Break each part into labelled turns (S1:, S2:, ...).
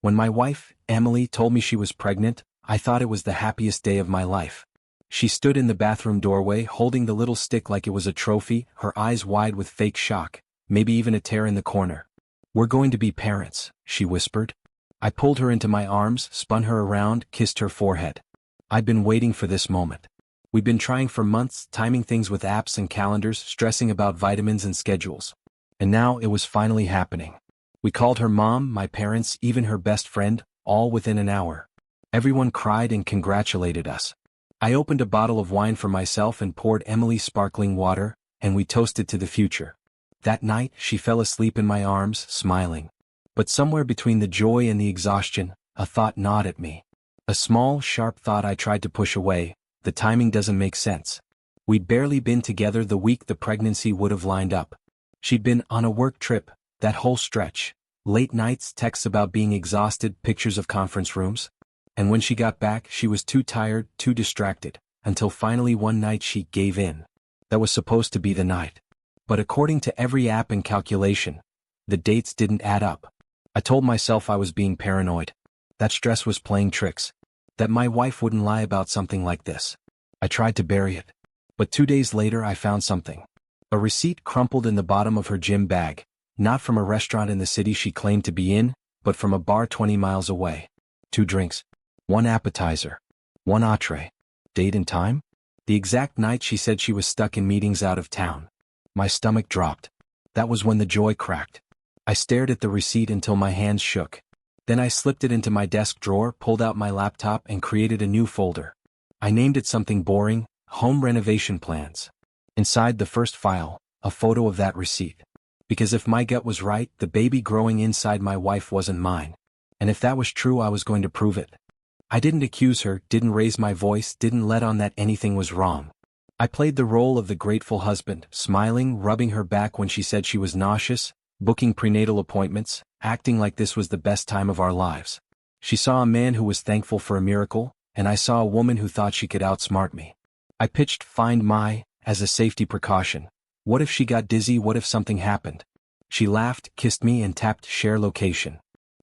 S1: When my wife, Emily, told me she was pregnant, I thought it was the happiest day of my life. She stood in the bathroom doorway holding the little stick like it was a trophy, her eyes wide with fake shock, maybe even a tear in the corner. "We're going to be parents," she whispered. I pulled her into my arms, spun her around, kissed her forehead. I'd been waiting for this moment. We'd been trying for months, timing things with apps and calendars, stressing about vitamins and schedules. And now it was finally happening. We called her mom, my parents, even her best friend, all within an hour. Everyone cried and congratulated us. I opened a bottle of wine for myself and poured Emily sparkling water, and we toasted to the future. That night, she fell asleep in my arms, smiling. But somewhere between the joy and the exhaustion, a thought gnawed at me. A small, sharp thought I tried to push away: the timing doesn't make sense. We'd barely been together the week the pregnancy would have lined up. She'd been on a work trip, that whole stretch. Late nights, texts about being exhausted, pictures of conference rooms. And when she got back, she was too tired, too distracted, until finally one night she gave in. That was supposed to be the night. But according to every app and calculation, the dates didn't add up. I told myself I was being paranoid. That stress was playing tricks. That my wife wouldn't lie about something like this. I tried to bury it. But 2 days later I found something. A receipt crumpled in the bottom of her gym bag, not from a restaurant in the city she claimed to be in, but from a bar 20 miles away. 2 drinks. 1 appetizer. 1 entree. Date and time? The exact night she said she was stuck in meetings out of town. My stomach dropped. That was when the joy cracked. I stared at the receipt until my hands shook. Then I slipped it into my desk drawer, pulled out my laptop, and created a new folder. I named it something boring: Home Renovation Plans. Inside the first file, a photo of that receipt. Because if my gut was right, the baby growing inside my wife wasn't mine. And if that was true, I was going to prove it. I didn't accuse her, didn't raise my voice, didn't let on that anything was wrong. I played the role of the grateful husband, smiling, rubbing her back when she said she was nauseous, booking prenatal appointments, acting like this was the best time of our lives. She saw a man who was thankful for a miracle, and I saw a woman who thought she could outsmart me. I pitched Find My as a safety precaution. What if she got dizzy? What if something happened? She laughed, kissed me, and tapped Share Location.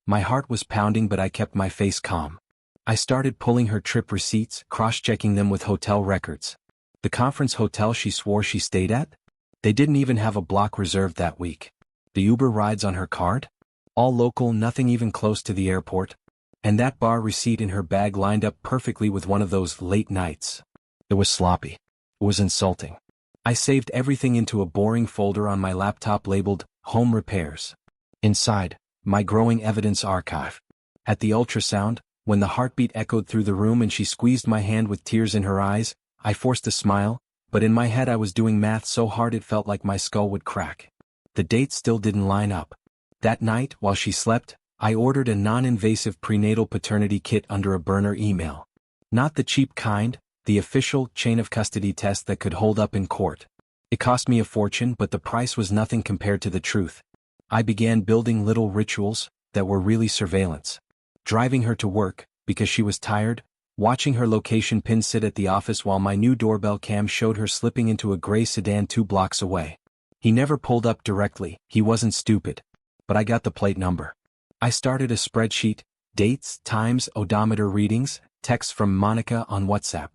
S1: My heart was pounding, but I kept my face calm. I started pulling her trip receipts, cross-checking them with hotel records. The conference hotel she swore she stayed at? They didn't even have a block reserved that week. The Uber rides on her card? All local, nothing even close to the airport. And that bar receipt in her bag lined up perfectly with one of those late nights. It was sloppy. It was insulting. I saved everything into a boring folder on my laptop labeled Home Repairs. Inside, my growing evidence archive. At the ultrasound, when the heartbeat echoed through the room and she squeezed my hand with tears in her eyes, I forced a smile, but in my head I was doing math so hard it felt like my skull would crack. The dates still didn't line up. That night, while she slept, I ordered a non-invasive prenatal paternity kit under a burner email. Not the cheap kind, the official chain of custody test that could hold up in court. It cost me a fortune, but the price was nothing compared to the truth. I began building little rituals that were really surveillance. Driving her to work, because she was tired, watching her location pin sit at the office while my new doorbell cam showed her slipping into a gray sedan 2 blocks away. He never pulled up directly, he wasn't stupid. But I got the plate number. I started a spreadsheet: dates, times, odometer readings, texts from Monica on WhatsApp.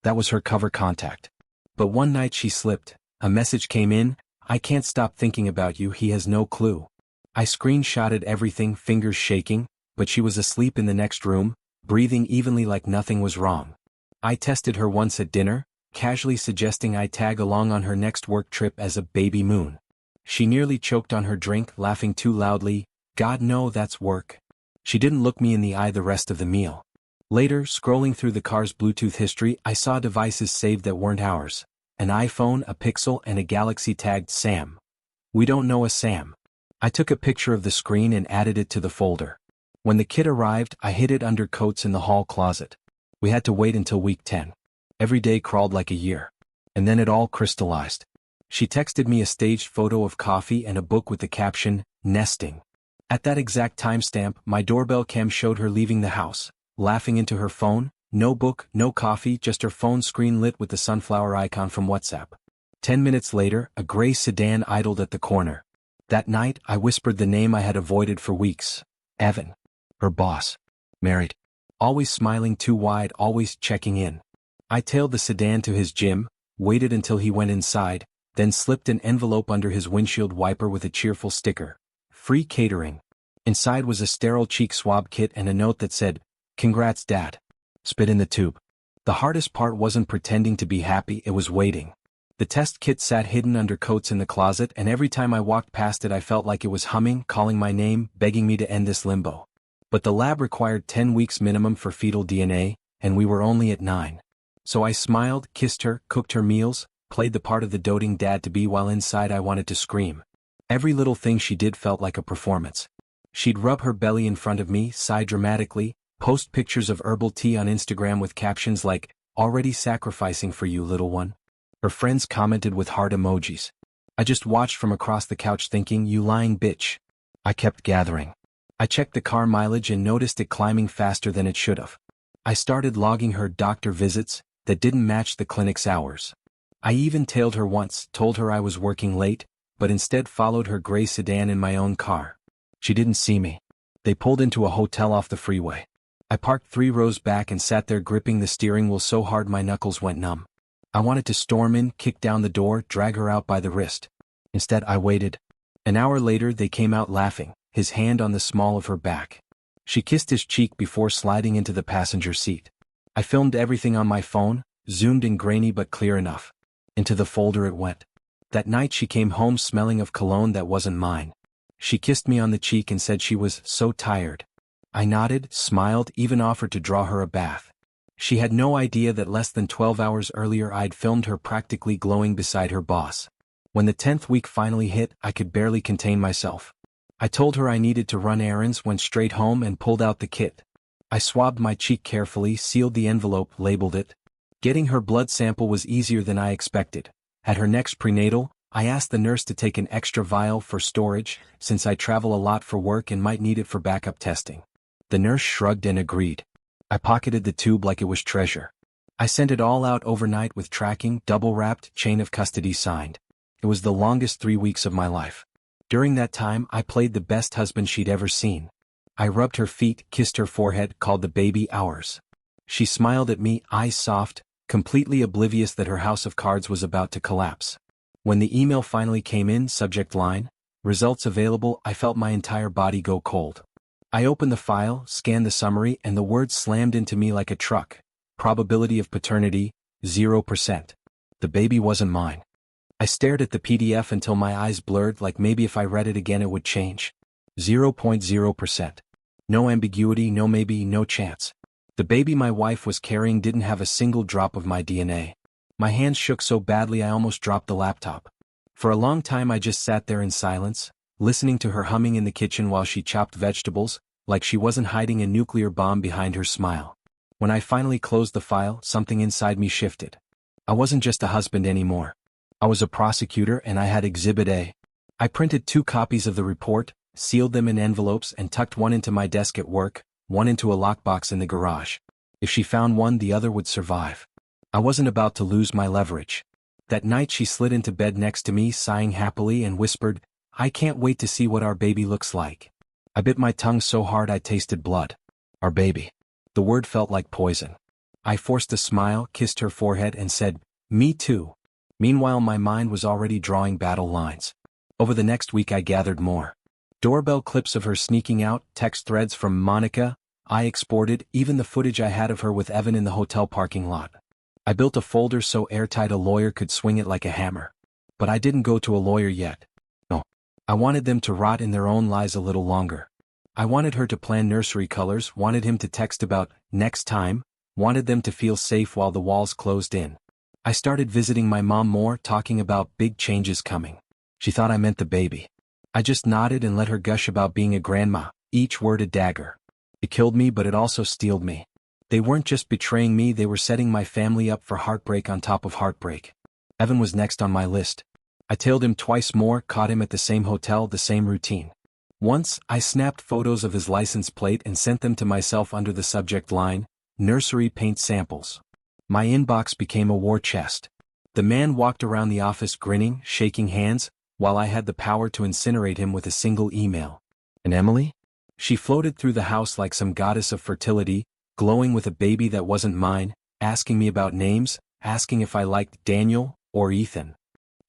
S1: That was her cover contact. But one night she slipped. A message came in: "I can't stop thinking about you, he has no clue." I screenshotted everything, fingers shaking, but she was asleep in the next room, breathing evenly like nothing was wrong. I tested her once at dinner, casually suggesting I tag along on her next work trip as a baby moon. She nearly choked on her drink, laughing too loudly. "God, no, that's work." She didn't look me in the eye the rest of the meal. Later, scrolling through the car's Bluetooth history, I saw devices saved that weren't ours. An iPhone, a Pixel, and a Galaxy tagged Sam. We don't know a Sam. I took a picture of the screen and added it to the folder. When the kit arrived, I hid it under coats in the hall closet. We had to wait until week 10. Every day crawled like a year. And then it all crystallized. She texted me a staged photo of coffee and a book with the caption, "Nesting." At that exact timestamp, my doorbell cam showed her leaving the house, laughing into her phone. No book, no coffee, just her phone screen lit with the sunflower icon from WhatsApp. 10 minutes later, a gray sedan idled at the corner. That night, I whispered the name I had avoided for weeks: Evan. Her boss. Married. Always smiling too wide, always checking in. I tailed the sedan to his gym, waited until he went inside, then slipped an envelope under his windshield wiper with a cheerful sticker. Free catering. Inside was a sterile cheek swab kit and a note that said, "Congrats, Dad." Spit in the tube. The hardest part wasn't pretending to be happy, it was waiting. The test kit sat hidden under coats in the closet, and every time I walked past it I felt like it was humming, calling my name, begging me to end this limbo. But the lab required 10 weeks minimum for fetal DNA, and we were only at 9. So I smiled, kissed her, cooked her meals, played the part of the doting dad-to-be while inside I wanted to scream. Every little thing she did felt like a performance. She'd rub her belly in front of me, sigh dramatically, post pictures of herbal tea on Instagram with captions like, "Already sacrificing for you, little one." Her friends commented with heart emojis. I just watched from across the couch thinking, "You lying bitch." I kept gathering. I checked the car mileage and noticed it climbing faster than it should have. I started logging her doctor visits that didn't match the clinic's hours. I even tailed her once, told her I was working late, but instead followed her gray sedan in my own car. She didn't see me. They pulled into a hotel off the freeway. I parked 3 rows back and sat there gripping the steering wheel so hard my knuckles went numb. I wanted to storm in, kick down the door, drag her out by the wrist. Instead, I waited. An hour later they came out laughing, his hand on the small of her back. She kissed his cheek before sliding into the passenger seat. I filmed everything on my phone, zoomed in grainy but clear enough. Into the folder it went. That night she came home smelling of cologne that wasn't mine. She kissed me on the cheek and said she was so tired. I nodded, smiled, even offered to draw her a bath. She had no idea that less than 12 hours earlier I'd filmed her practically glowing beside her boss. When the 10th week finally hit, I could barely contain myself. I told her I needed to run errands, went straight home and pulled out the kit. I swabbed my cheek carefully, sealed the envelope, labeled it. Getting her blood sample was easier than I expected. At her next prenatal, I asked the nurse to take an extra vial for storage, since I travel a lot for work and might need it for backup testing. The nurse shrugged and agreed. I pocketed the tube like it was treasure. I sent it all out overnight with tracking, double-wrapped, chain of custody signed. It was the longest 3 weeks of my life. During that time, I played the best husband she'd ever seen. I rubbed her feet, kissed her forehead, called the baby ours. She smiled at me, eyes soft, completely oblivious that her house of cards was about to collapse. When the email finally came in, subject line, "Results available," I felt my entire body go cold. I opened the file, scanned the summary, and the words slammed into me like a truck. Probability of paternity, 0%. The baby wasn't mine. I stared at the PDF until my eyes blurred, like maybe if I read it again it would change. 0.0%. No ambiguity, no maybe, no chance. The baby my wife was carrying didn't have a single drop of my DNA. My hands shook so badly I almost dropped the laptop. For a long time I just sat there in silence, listening to her humming in the kitchen while she chopped vegetables, like she wasn't hiding a nuclear bomb behind her smile. When I finally closed the file, something inside me shifted. I wasn't just a husband anymore. I was a prosecutor and I had Exhibit A. I printed 2 copies of the report, sealed them in envelopes and tucked one into my desk at work, one into a lockbox in the garage. If she found one, the other would survive. I wasn't about to lose my leverage. That night she slid into bed next to me, sighing happily, and whispered, "I can't wait to see what our baby looks like." I bit my tongue so hard I tasted blood. Our baby. The word felt like poison. I forced a smile, kissed her forehead, and said, "Me too." Meanwhile my mind was already drawing battle lines. Over the next week I gathered more. Doorbell clips of her sneaking out, text threads from Monica, I exported, even the footage I had of her with Evan in the hotel parking lot. I built a folder so airtight a lawyer could swing it like a hammer. But I didn't go to a lawyer yet. No. I wanted them to rot in their own lies a little longer. I wanted her to plan nursery colors, wanted him to text about next time, wanted them to feel safe while the walls closed in. I started visiting my mom more, talking about big changes coming. She thought I meant the baby. I just nodded and let her gush about being a grandma, each word a dagger. It killed me, but it also steeled me. They weren't just betraying me, they were setting my family up for heartbreak on top of heartbreak. Evan was next on my list. I tailed him twice more, caught him at the same hotel, the same routine. Once, I snapped photos of his license plate and sent them to myself under the subject line, "Nursery paint samples." My inbox became a war chest. The man walked around the office grinning, shaking hands, while I had the power to incinerate him with a single email. "And Emily?" She floated through the house like some goddess of fertility, glowing with a baby that wasn't mine, asking me about names, asking if I liked Daniel or Ethan.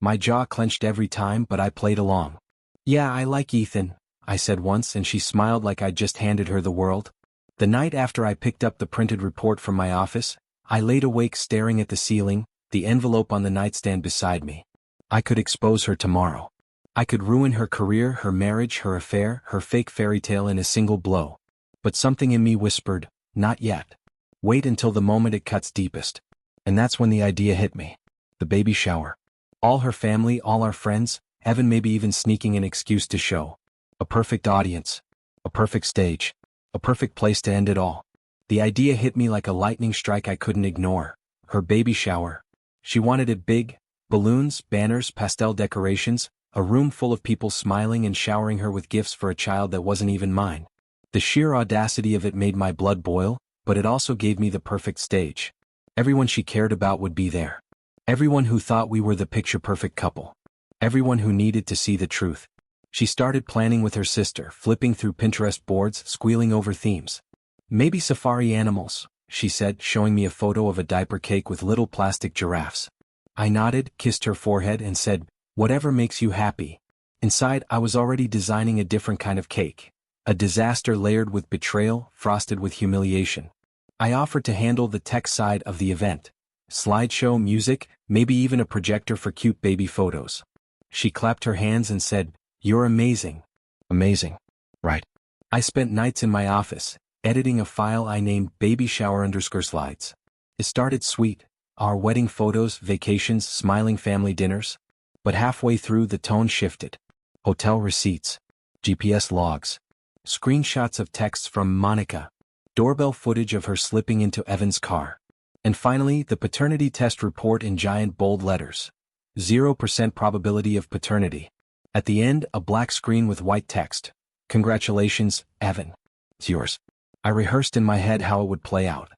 S1: My jaw clenched every time, but I played along. "Yeah, I like Ethan," I said once, and she smiled like I'd just handed her the world. The night after I picked up the printed report from my office, I laid awake staring at the ceiling, the envelope on the nightstand beside me. I could expose her tomorrow. I could ruin her career, her marriage, her affair, her fake fairy tale in a single blow. But something in me whispered, not yet. Wait until the moment it cuts deepest. And that's when the idea hit me. The baby shower. All her family, all our friends, Evan maybe even sneaking an excuse to show. A perfect audience. A perfect stage. A perfect place to end it all. The idea hit me like a lightning strike I couldn't ignore. Her baby shower. She wanted it big. Balloons, banners, pastel decorations, a room full of people smiling and showering her with gifts for a child that wasn't even mine. The sheer audacity of it made my blood boil, but it also gave me the perfect stage. Everyone she cared about would be there. Everyone who thought we were the picture-perfect couple. Everyone who needed to see the truth. She started planning with her sister, flipping through Pinterest boards, squealing over themes. "Maybe safari animals," she said, showing me a photo of a diaper cake with little plastic giraffes. I nodded, kissed her forehead, and said, "Whatever makes you happy." Inside, I was already designing a different kind of cake. A disaster layered with betrayal, frosted with humiliation. I offered to handle the tech side of the event. Slideshow, music, maybe even a projector for cute baby photos. She clapped her hands and said, "You're amazing." Amazing. Right. I spent nights in my office, editing a file I named Baby Shower _slides. It started sweet. Our wedding photos, vacations, smiling family dinners. But halfway through the tone shifted. Hotel receipts. GPS logs. Screenshots of texts from Monica. Doorbell footage of her slipping into Evan's car. And finally, the paternity test report in giant bold letters. 0% probability of paternity. At the end, a black screen with white text. "Congratulations, Evan. It's yours." I rehearsed in my head how it would play out.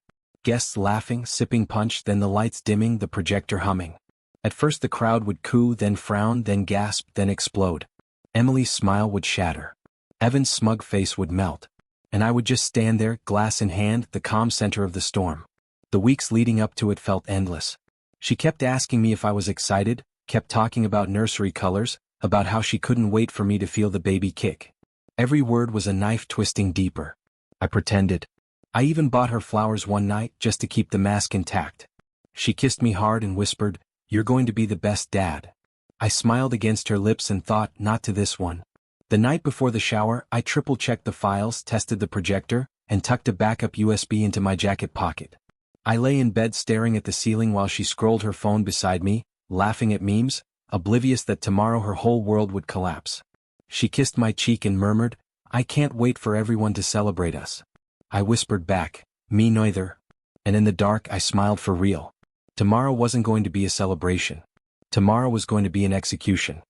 S1: Guests laughing, sipping punch, then the lights dimming, the projector humming. At first the crowd would coo, then frown, then gasp, then explode. Emily's smile would shatter. Evan's smug face would melt. And I would just stand there, glass in hand, the calm center of the storm. The weeks leading up to it felt endless. She kept asking me if I was excited, kept talking about nursery colors, about how she couldn't wait for me to feel the baby kick. Every word was a knife twisting deeper. I pretended. I even bought her flowers one night just to keep the mask intact. She kissed me hard and whispered, "You're going to be the best dad." I smiled against her lips and thought, not to this one. The night before the shower, I triple-checked the files, tested the projector, and tucked a backup USB into my jacket pocket. I lay in bed staring at the ceiling while she scrolled her phone beside me, laughing at memes, oblivious that tomorrow her whole world would collapse. She kissed my cheek and murmured, "I can't wait for everyone to celebrate us." I whispered back, "Me neither." And in the dark I smiled for real. Tomorrow wasn't going to be a celebration. Tomorrow was going to be an execution.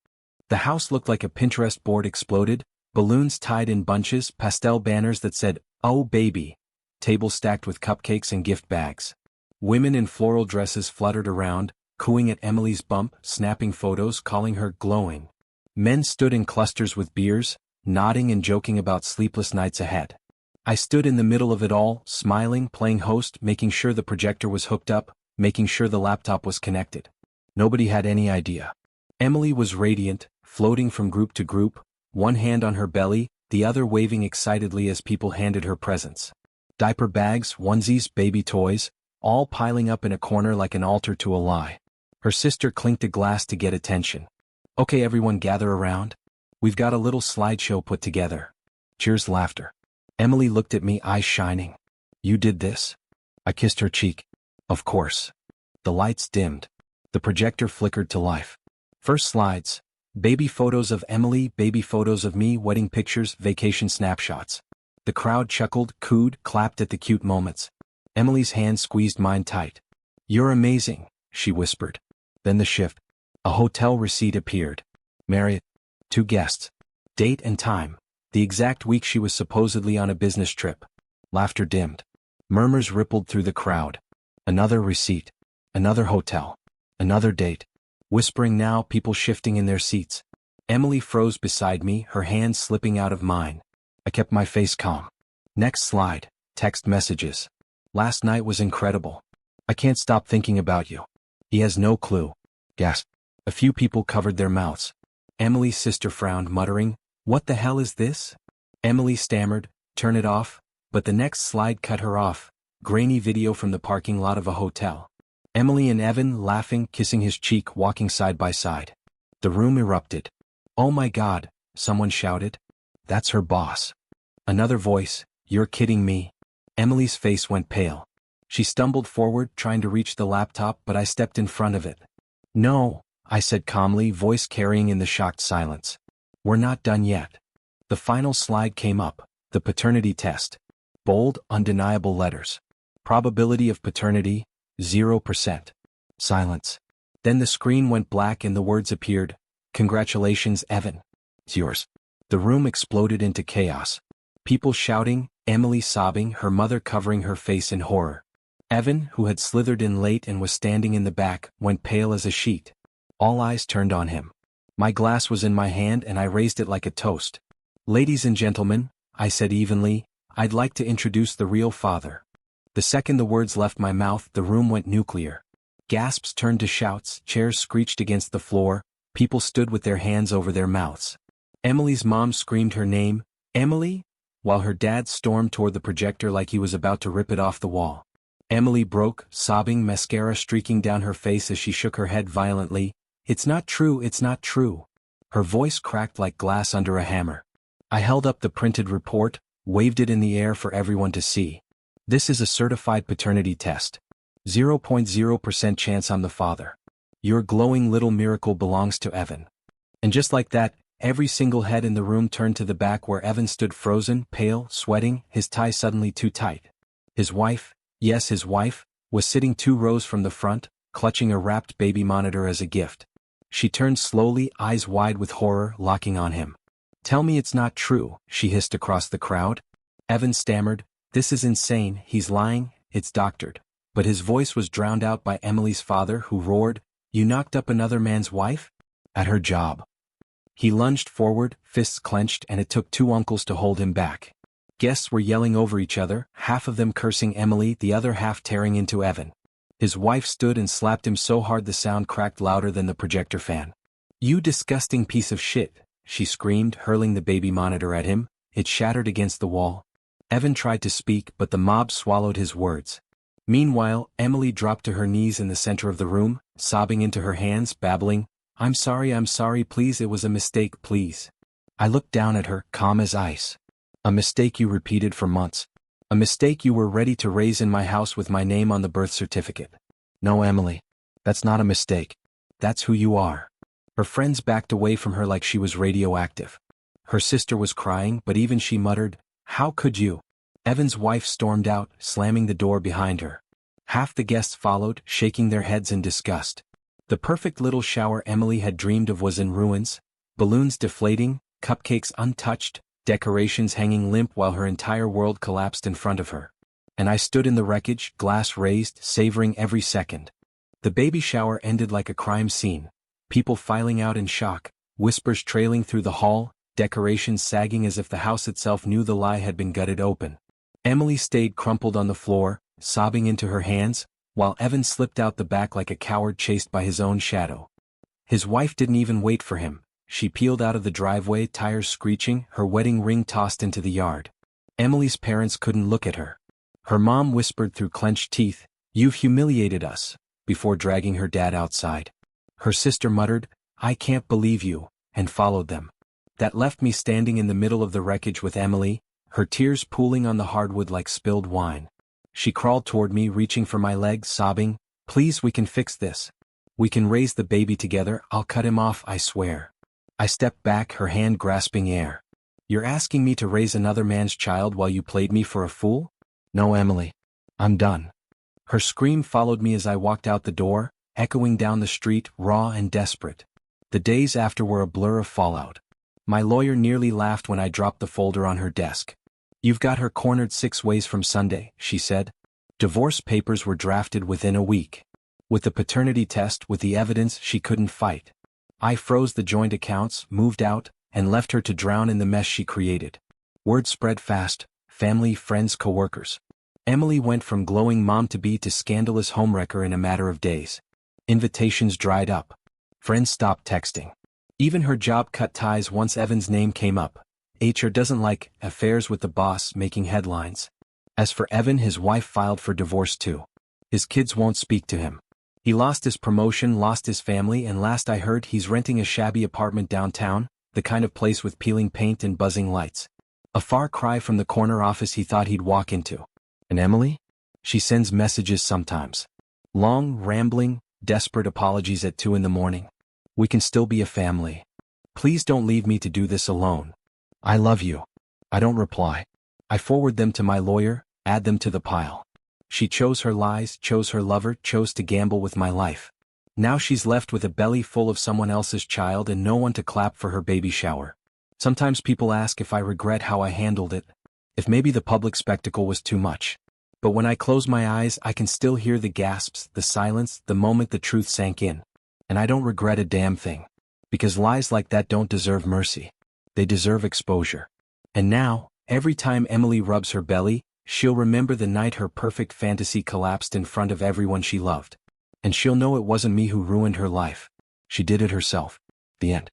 S1: The house looked like a Pinterest board exploded, balloons tied in bunches, pastel banners that said, "Oh baby," tables stacked with cupcakes and gift bags. Women in floral dresses fluttered around, cooing at Emily's bump, snapping photos, calling her glowing. Men stood in clusters with beers, nodding and joking about sleepless nights ahead. I stood in the middle of it all, smiling, playing host, making sure the projector was hooked up, making sure the laptop was connected. Nobody had any idea. Emily was radiant, floating from group to group, one hand on her belly, the other waving excitedly as people handed her presents. Diaper bags, onesies, baby toys, all piling up in a corner like an altar to a lie. Her sister clinked a glass to get attention. "Okay, everyone gather around. We've got a little slideshow put together." Cheers, laughter. Emily looked at me, eyes shining. "You did this?" I kissed her cheek. "Of course." The lights dimmed. The projector flickered to life. First slides. Baby photos of Emily, baby photos of me, wedding pictures, vacation snapshots. The crowd chuckled, cooed, clapped at the cute moments. Emily's hand squeezed mine tight. "You're amazing," she whispered. Then the shift. A hotel receipt appeared. Marriott. 2 guests. Date and time. The exact week she was supposedly on a business trip. Laughter dimmed. Murmurs rippled through the crowd. Another receipt. Another hotel. Another date. Whispering now, people shifting in their seats. Emily froze beside me, her hand slipping out of mine. I kept my face calm. Next slide, text messages. Last night was incredible. I can't stop thinking about you. He has no clue. Gasp. A few people covered their mouths. Emily's sister frowned, muttering, "What the hell is this?" Emily stammered, "Turn it off," but the next slide cut her off. Grainy video from the parking lot of a hotel. Emily and Evan laughing, kissing his cheek, walking side by side. The room erupted. "Oh my God," someone shouted. "That's her boss." Another voice, "You're kidding me." Emily's face went pale. She stumbled forward, trying to reach the laptop, but I stepped in front of it. "No," I said calmly, voice carrying in the shocked silence. "We're not done yet." The final slide came up, the paternity test. Bold, undeniable letters. Probability of paternity, 0%. Silence. Then the screen went black and the words appeared, "Congratulations, Evan. It's yours." The room exploded into chaos. People shouting, Emily sobbing, her mother covering her face in horror. Evan, who had slithered in late and was standing in the back, went pale as a sheet. All eyes turned on him. My glass was in my hand and I raised it like a toast. "Ladies and gentlemen," I said evenly, "I'd like to introduce the real father." The second the words left my mouth, the room went nuclear. Gasps turned to shouts, chairs screeched against the floor, people stood with their hands over their mouths. Emily's mom screamed her name, "Emily?" while her dad stormed toward the projector like he was about to rip it off the wall. Emily broke, sobbing, mascara streaking down her face as she shook her head violently. "It's not true, it's not true." Her voice cracked like glass under a hammer. I held up the printed report, waved it in the air for everyone to see. "This is a certified paternity test. 0.0% chance I'm the father. Your glowing little miracle belongs to Evan." And just like that, every single head in the room turned to the back where Evan stood frozen, pale, sweating, his tie suddenly too tight. His wife, yes his wife, was sitting 2 rows from the front, clutching a wrapped baby monitor as a gift. She turned slowly, eyes wide with horror, locking on him. "Tell me it's not true," she hissed across the crowd. Evan stammered, "This is insane, he's lying, it's doctored." But his voice was drowned out by Emily's father, who roared, "You knocked up another man's wife? At her job." He lunged forward, fists clenched, and it took 2 uncles to hold him back. Guests were yelling over each other, half of them cursing Emily, the other half tearing into Evan. His wife stood and slapped him so hard the sound cracked louder than the projector fan. "You disgusting piece of shit," she screamed, hurling the baby monitor at him. It shattered against the wall. Evan tried to speak, but the mob swallowed his words. Meanwhile, Emily dropped to her knees in the center of the room, sobbing into her hands, babbling, I'm sorry, please, it was a mistake, please." I looked down at her, calm as ice. "A mistake you repeated for months. A mistake you were ready to raise in my house with my name on the birth certificate." "No, Emily. That's not a mistake. That's who you are." Her friends backed away from her like she was radioactive. Her sister was crying, but even she muttered, "How could you?" Evan's wife stormed out, slamming the door behind her. Half the guests followed, shaking their heads in disgust. The perfect little shower Emily had dreamed of was in ruins, balloons deflating, cupcakes untouched, decorations hanging limp while her entire world collapsed in front of her. And I stood in the wreckage, glass raised, savoring every second. The baby shower ended like a crime scene, people filing out in shock, whispers trailing through the hall, decorations sagging as if the house itself knew the lie had been gutted open. Emily stayed crumpled on the floor, sobbing into her hands, while Evan slipped out the back like a coward chased by his own shadow. His wife didn't even wait for him. She peeled out of the driveway, tires screeching, her wedding ring tossed into the yard. Emily's parents couldn't look at her. Her mom whispered through clenched teeth, "You've humiliated us," before dragging her dad outside. Her sister muttered, "I can't believe you," and followed them. That left me standing in the middle of the wreckage with Emily, her tears pooling on the hardwood like spilled wine. She crawled toward me, reaching for my leg, sobbing, "Please, we can fix this. We can raise the baby together, I'll cut him off, I swear." I stepped back, her hand grasping air. "You're asking me to raise another man's child while you played me for a fool? No, Emily. I'm done." Her scream followed me as I walked out the door, echoing down the street, raw and desperate. The days after were a blur of fallout. My lawyer nearly laughed when I dropped the folder on her desk. "You've got her cornered 6 ways from Sunday," she said. Divorce papers were drafted within a week. With the paternity test, with the evidence, she couldn't fight. I froze the joint accounts, moved out, and left her to drown in the mess she created. Word spread fast, family, friends, coworkers. Emily went from glowing mom-to-be to scandalous homewrecker in a matter of days. Invitations dried up. Friends stopped texting. Even her job cut ties once Evan's name came up. HR doesn't like affairs with the boss making headlines. As for Evan, his wife filed for divorce too. His kids won't speak to him. He lost his promotion, lost his family, and last I heard he's renting a shabby apartment downtown, the kind of place with peeling paint and buzzing lights. A far cry from the corner office he thought he'd walk into. And Emily? She sends messages sometimes. Long, rambling, desperate apologies at 2 a.m. We can still be a family. Please don't leave me to do this alone. I love you. I don't reply. I forward them to my lawyer, add them to the pile. She chose her lies, chose her lover, chose to gamble with my life. Now she's left with a belly full of someone else's child and no one to clap for her baby shower. Sometimes people ask if I regret how I handled it, if maybe the public spectacle was too much. But when I close my eyes, I can still hear the gasps, the silence, the moment the truth sank in. And I don't regret a damn thing. Because lies like that don't deserve mercy. They deserve exposure. And now, every time Emily rubs her belly, she'll remember the night her perfect fantasy collapsed in front of everyone she loved. And she'll know it wasn't me who ruined her life. She did it herself. The end.